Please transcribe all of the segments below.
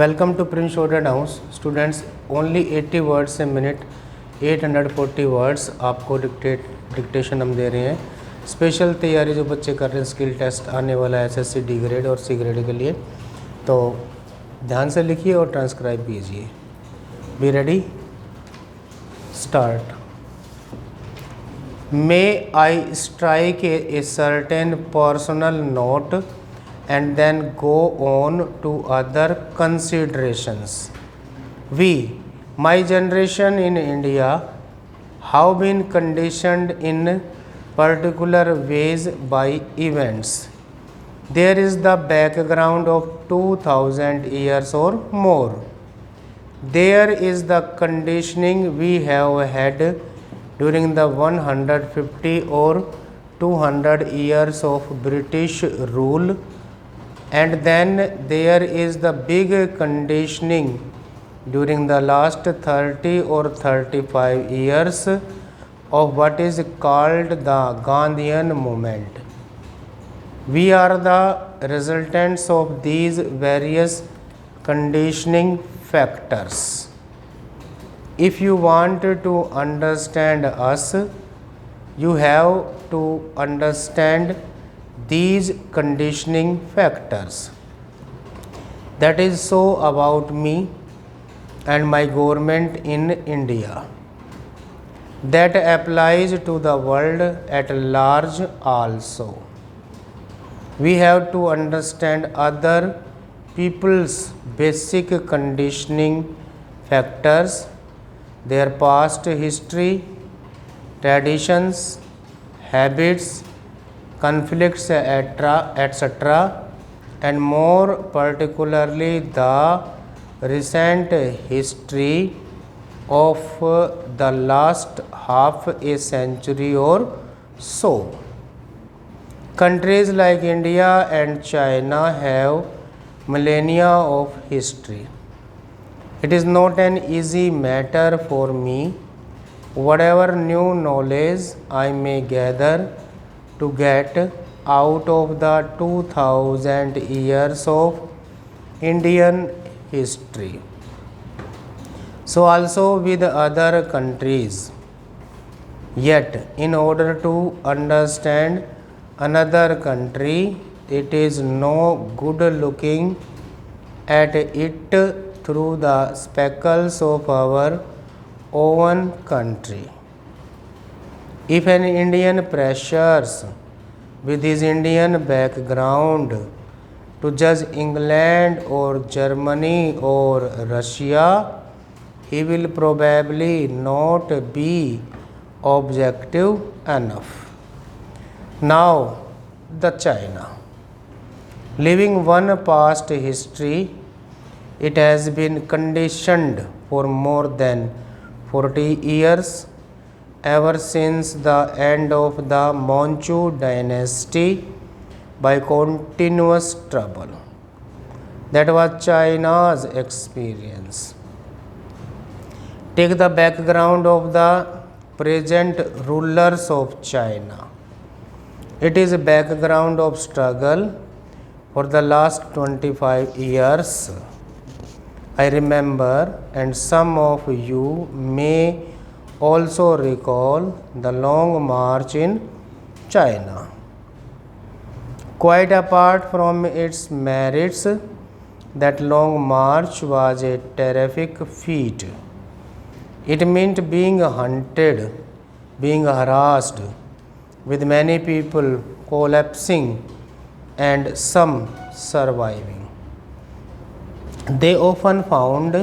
Welcome to prince order house students. Only 80 words a minute, 840 words आपको dictation हम दे रहे हैं। स्पेशल तैयारी जो बच्चे कर रहे हैं, स्किल टेस्ट आने वाला है एसएससी डी ग्रेड और सी ग्रेड के लिए, तो ध्यान से लिखिए और ट्रांसक्राइब कीजिए। Be ready, start. May I strike a certain personal note and then go on to other considerations. We, my generation in India, have been conditioned in particular ways by events. There is the background of 2000 years or more. There is the conditioning we have had during the 150 or 200 years of British rule. And then there is the big conditioning during the last 30 or 35 years of what is called the Gandhian movement. We are the resultants of these various conditioning factors. If you want to understand us, you have to understand these conditioning factors. That is so about me and my government in India. That applies to the world at large also. We have to understand other people's basic conditioning factors, their past history, traditions, habits, conflicts, etc., and more particularly the recent history of the last half a century or so. Countries like India and China have millennia of history. It is not an easy matter for me, whatever new knowledge I may gather, to get out of the 2000 years of Indian history. So also with other countries. Yet in order to understand another country, it is no good looking at it through the speckles of our own country. If an Indian pressures with his Indian background to judge England or Germany or Russia, he will probably not be objective enough. Now, the China. Living one past history, it has been conditioned for more than 40 years, ever since the end of the Manchu dynasty, by continuous trouble. That was China's experience. Take the background of the present rulers of China. It is a background of struggle for the last 25 years. I remember, and some of you may also recall, the long march in China. Quite apart from its merits, that long march was a terrific feat. It meant being hunted, being harassed, with many people collapsing and some surviving. They often found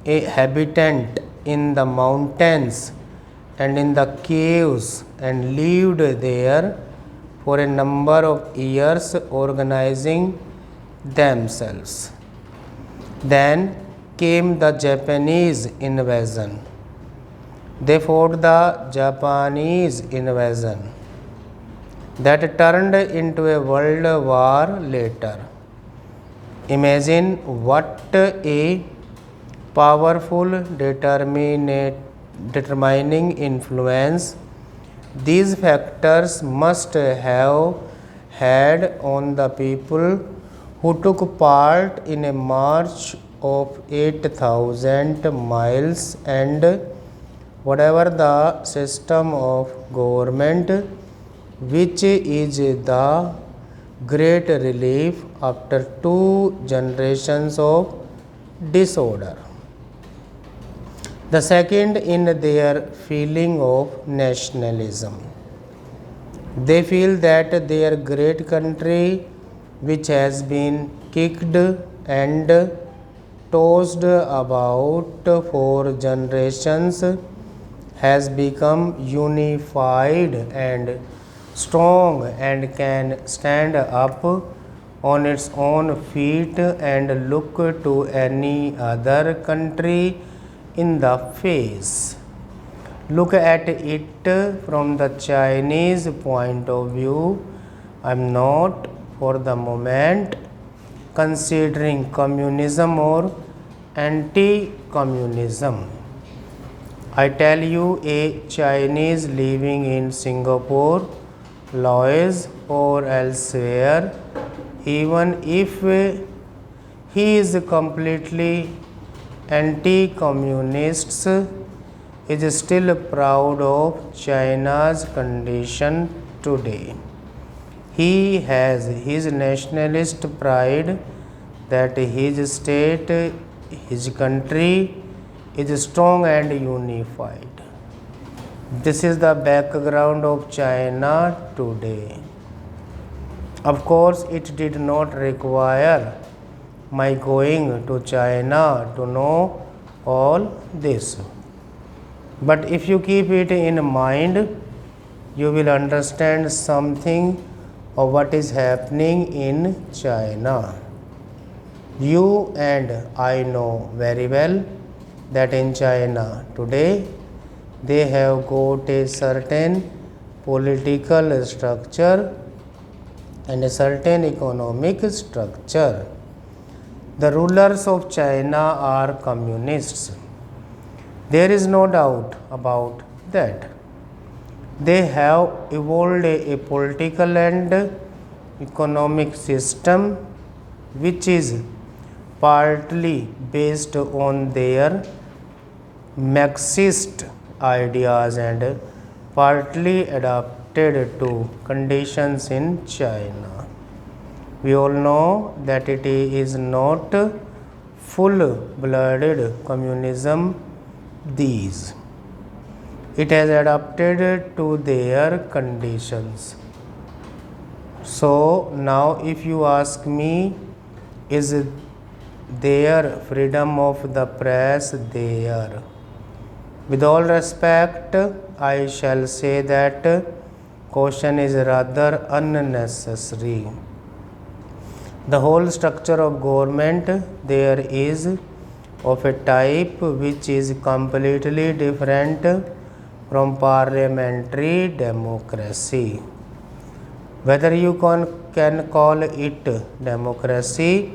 a habitant in the mountains and in the caves and lived there for a number of years, organizing themselves. Then came the Japanese invasion. They fought the Japanese invasion that turned into a world war later. Imagine what a powerful determining influence these factors must have had on the people who took part in a march of 8,000 miles, and whatever the system of government, which is the great relief after 2 generations of disorder. The second, in their feeling of nationalism. They feel that their great country, which has been kicked and tossed about for generations, has become unified and strong and can stand up on its own feet and look to any other country in the face. Look at it from the Chinese point of view. I am not for the moment considering communism or anti-communism. I tell you, a Chinese living in Singapore, Laos or elsewhere, even if he is completely anti-communists, is still proud of China's condition today. He has his nationalist pride that his state, his country is strong and unified. This is the background of China today. Of course, it did not require my going to China to know all this. But if you keep it in mind, you will understand something of what is happening in China. You and I know very well that in China today, they have got a certain political structure and a certain economic structure. The rulers of China are communists. There is no doubt about that. They have evolved a political and economic system which is partly based on their Marxist ideas and partly adapted to conditions in China. We all know that it is not full-blooded communism. These. It has adapted to their conditions. So now if you ask me, is there freedom of the press there? With all respect, I shall say that question is rather unnecessary. The whole structure of government there is of a type which is completely different from parliamentary democracy. Whether you can call it democracy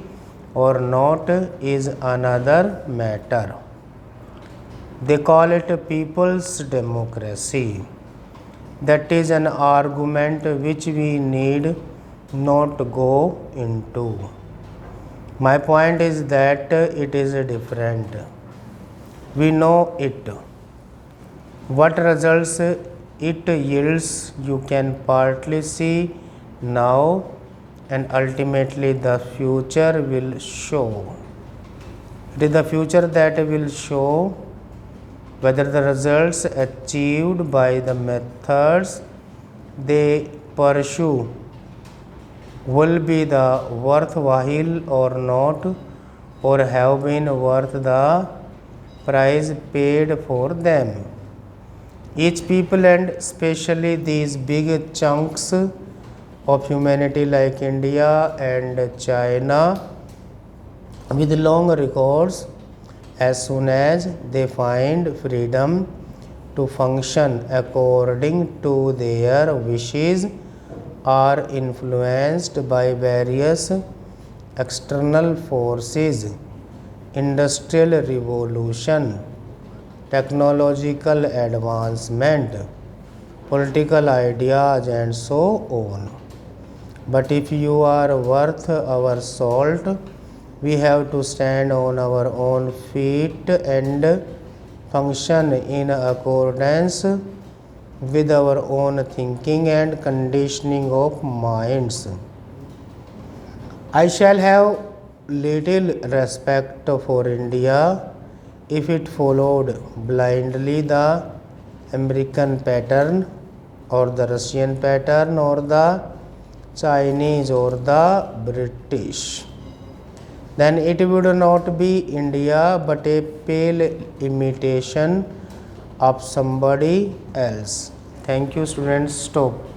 or not is another matter. They call it people's democracy. That is an argument which we need not go into. My point is that it is different. We know it. What results it yields you can partly see now, and ultimately the future will show. It is the future that will show whether the results achieved by the methods they pursue will be the worthwhile or not, or have been worth the price paid for them. Each people, and especially these big chunks of humanity like India and China with long records, as soon as they find freedom to function according to their wishes, are influenced by various external forces, industrial revolution, technological advancement, political ideas, and so on. But if you are worth our salt, we have to stand on our own feet and function in accordance with our own thinking and conditioning of minds. I shall have little respect for India if it followed blindly the American pattern or the Russian pattern or the Chinese or the British. Then it would not be India but a pale imitation of somebody else. Thank you students. Stop.